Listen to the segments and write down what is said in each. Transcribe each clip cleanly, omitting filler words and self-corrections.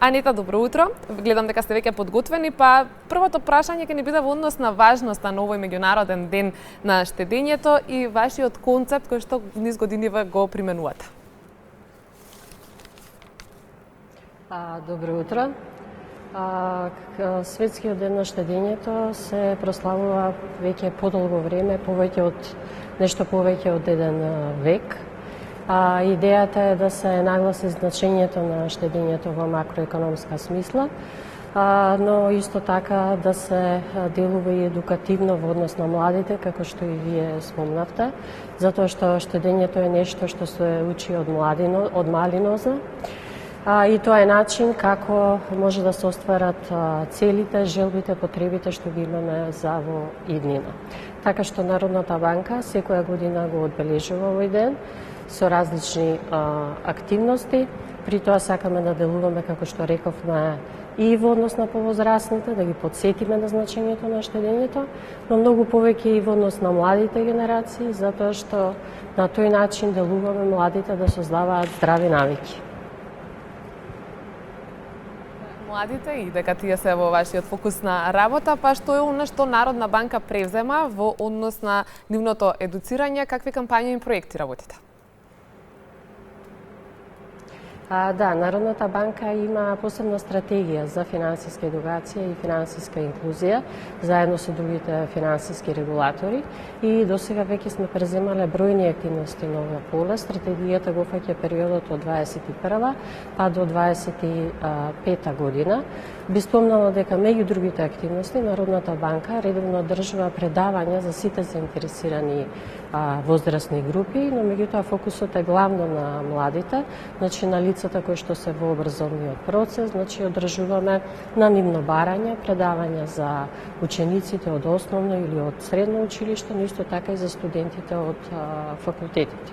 Анита, добро утро. Гледам дека сте веќе подготвени, па првото прашање ќе ни биде во однос на важноста на овој меѓународен ден на штедењето и вашиот концепт кој што низ години го применувате. Добро утро. Светскиот ден на штедењето се прославува веќе подолго време, нешто повеќе од еден век. Идејата е да се нагласи значењето на штедењето во макроекономска смисла, но исто така да се делува и едукативно во однос на младите, како што и вие спомнавте, затоа што штедењето е нешто што се учи од мали ноза. И тоа е начин како може да се остварат целите, желбите, потребите што ги имаме за во иднина. Така што Народната банка секоја година го одбележува овој ден со различни активности. При тоа сакаме да делуваме, како што рековме, и во однос на повозрасните, да ги подсетиме на значењето на штедењето, но многу повеќе и во однос на младите генерации, затоа што на тој начин делуваме младите да создаваат здрави навики. Младите и дека тие се во вашиот фокус на работа, па што е она што Народна банка превзема во однос на нивното едуцирање, какви кампањи и проекти работите? Да, Народната банка има посебна стратегија за финансиска едукација и финансиска инклузија, заедно со другите финансиски регулатори, и досега веќе сме преземале бројни активности на оваа поле. Стратегијата го фаќа периодот од 21 па до 25 година. Би спомнала дека меѓу другите активности Народната банка редовно одржува предавања за сите заинтересирани возрастни групи, но меѓутоа фокусот е главно на младите, значи на лицата кои што се во образовниот процес, значи одржуваме на нивно барање, предавања за учениците од основно или од средно училиште, но исто така и за студентите од факултетите.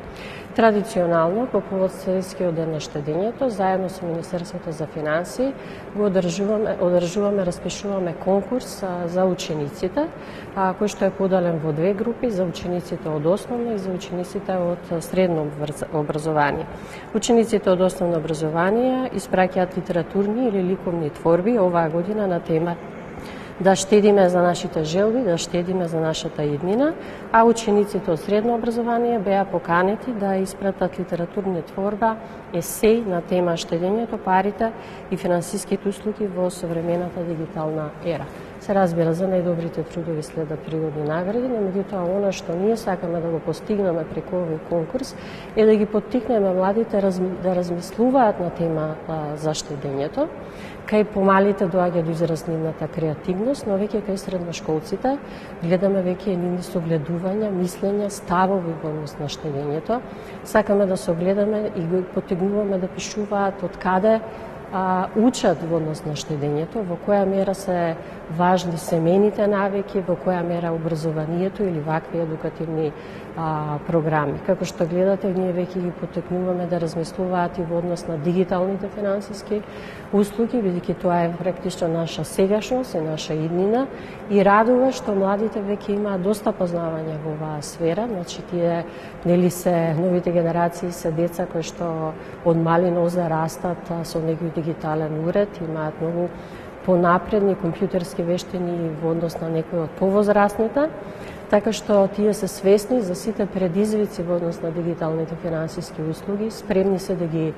Традиционално, по повод Светскиот ден на штедењето, заедно со Министерството за финансии, го одржуваме, распишуваме конкурс за учениците, кој што е поделен во две групи, за учениците од основно и за учениците од средно образование. Учениците од основно образование испраќаат литературни или ликовни творби оваа година на тема да штедиме за нашите желби, да штедиме за нашата иднина, а учениците од средно образование беа поканети да испратат литературни творба, есеј на тема штедењето, парите и финансиските услуги во современата дигитална ера. Се разбира, за најдобрите трудови следат природни награди, но меѓутоа она што ние сакаме да го постигнеме преку овој конкурс е да ги поттикнеме младите да размислуваат на тема за штедењето. Кај помалите доаѓа до израз нивната креативност, но веќе кај средношколците гледаме веќе нивни согледувања, мислења, ставови во однос на штедењето. Сакаме да се огледаме и го поттикнуваме да пишуваат од каде учат во однос на штедењето, во која мера се важни семејните навики, во која мера образованието или вакви едукативни програми. Како што гледате, ние веќе ги поттикнуваме да размислуваат и во однос на дигиталните финансиски услуги, бидејќи тоа е практично наша сегашност и наша иднина, и радува што младите веќе имаат доста познавање во оваа сфера, значи тие се новите генерации се деца кои што од мали нозе растат со некој дигитален уред, имаат многу понапредни компјутерски вештини во однос на некои од повозрастните, така што тие се свесни за сите предизвици во однос на дигиталните финансиски услуги, спремни се да ги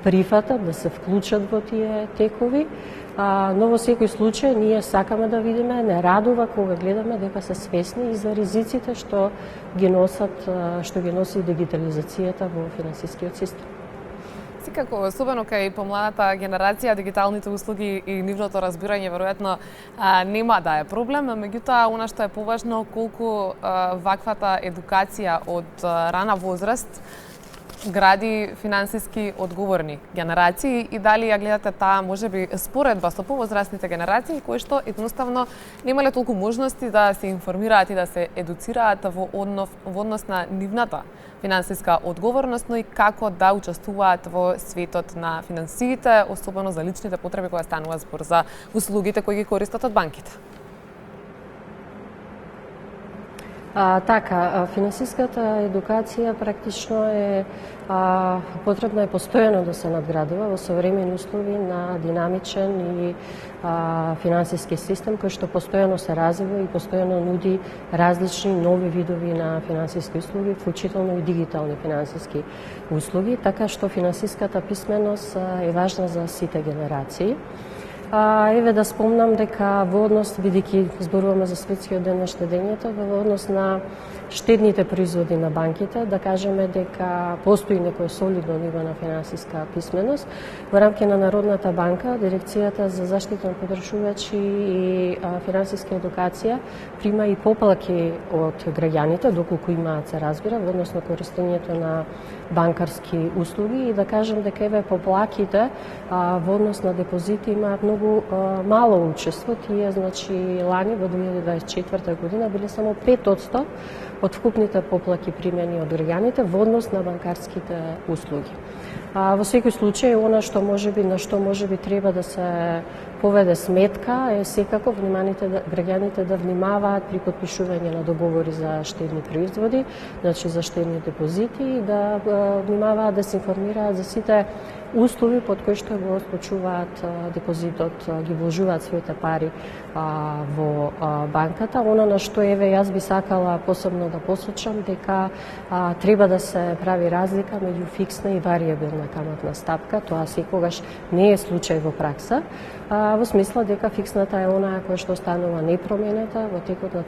прифатат, да се вклучат во тие текови, но во секој случај ние сакаме да видиме, не радува кога гледаме дека се свесни и за ризиците што ги носи дигитализацијата во финансискиот систем. Секако, особено кај помладата генерација, дигиталните услуги и нивното разбирање веројатно нема да е проблем, меѓутоа она што е поважно колку ваквата едукација од рана возраст гради финансиски одговорни генерации и дали ја гледате таа можеби споредба со повозрастните генерации кои што едноставно немале толку можности да се информираат и да се едуцираат во однос на нивната финансиска одговорност, но и како да учествуваат во светот на финансиите, особено за личните потреби кога станува збор за услугите кои ги користат од банките. Финансиската едукација практично е потребно е постојано да се надградува во современи услови на динамичен и финансиски систем кој што постојано се развива и постојано нуди различни нови видови на финансиски услуги, вклучително и дигитални финансиски услуги, така што финансиската писменост е важна за сите генерации. Еве да спомнам дека во однос, бидејќи зборуваме за светскиот ден на штедењето, во однос на штедните производи на банките, да кажеме дека постои некој солидно ниво на финансиска писменост. Во рамки на Народната банка, Дирекцијата за заштита на потребувачи и финансиска едукација прима и поплаки од граѓаните, доколку имаат, се разбира, во однос на користењето на банкарски услуги, и да кажем дека еве поплаките во однос на депозити имаат многу мало учество. Тие, значи, лани во 2024 година биле само 5% од вкупните поплаки примени од граѓаните во однос на банкарските услуги. Во секој случај, на што можеби треба да се поведе сметка е секако граѓаните да внимаваат при подпишување на договори за штедни производи, значи за штедни депозити, и да внимаваат да се информираат за сите услови под кои што го склучуваат депозитот, ги вложуваат своите пари во банката. Она на што еве јас би сакала посебно да посочам дека треба да се прави разлика меѓу фиксна и варијабилна каматна стапка. Тоа секогаш не е случај во пракса, во смисла дека фиксната е онаа која што останува непроменета во текот на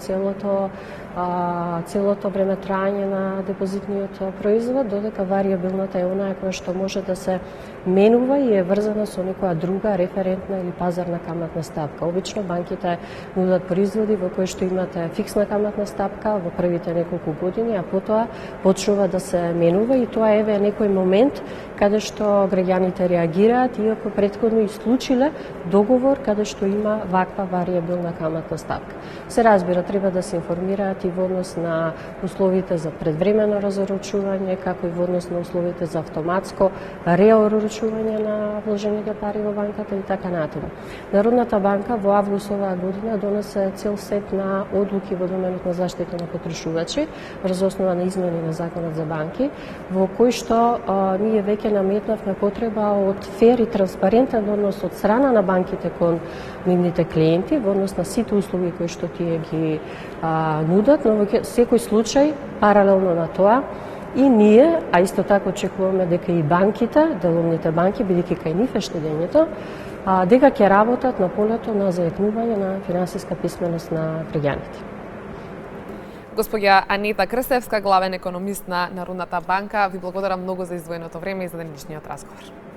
целото време траење на депозитниот производ, додека варијабилната е онаа која што може да се менува и е врзана со некоја друга референтна или пазарна каматна стапка. Обично банките нудат производи во кои што имате фиксна каматна стапка во првите неколку години, а потоа почнува да се менува, и тоа еве некој момент каде што граѓаните реагираат, иако претходно исклучиле договор каде што има ваква варијабилна каматна стапка. Се разбира, треба да се информираат и во однос на условите за предвремено разорочување, како и во однос на условите за автоматско реорочување на вложените пари во банката и така натаму. Народната банка во август оваа година донесе цел сет на одлуки во доменот на заштита на потрошувачи врз основа на измени на Законот за банки, во кој што ние веќе наметнавме потреба од фер и транспарентен однос од страна на банките кон нивните клиенти во однос на сите услуги кои што тие ги нудат, но во секој случај паралелно на тоа и ние, а исто така очекуваме дека и банките, деловните банки, бидејќи кај нив е штедењето, дека ќе работат на полето на зајакнување на финансиска писменост на граѓаните. Господја Анита Крстевска, главен економист на Народната банка, ви благодарам многу за издвоеното време и за денешниот разговор.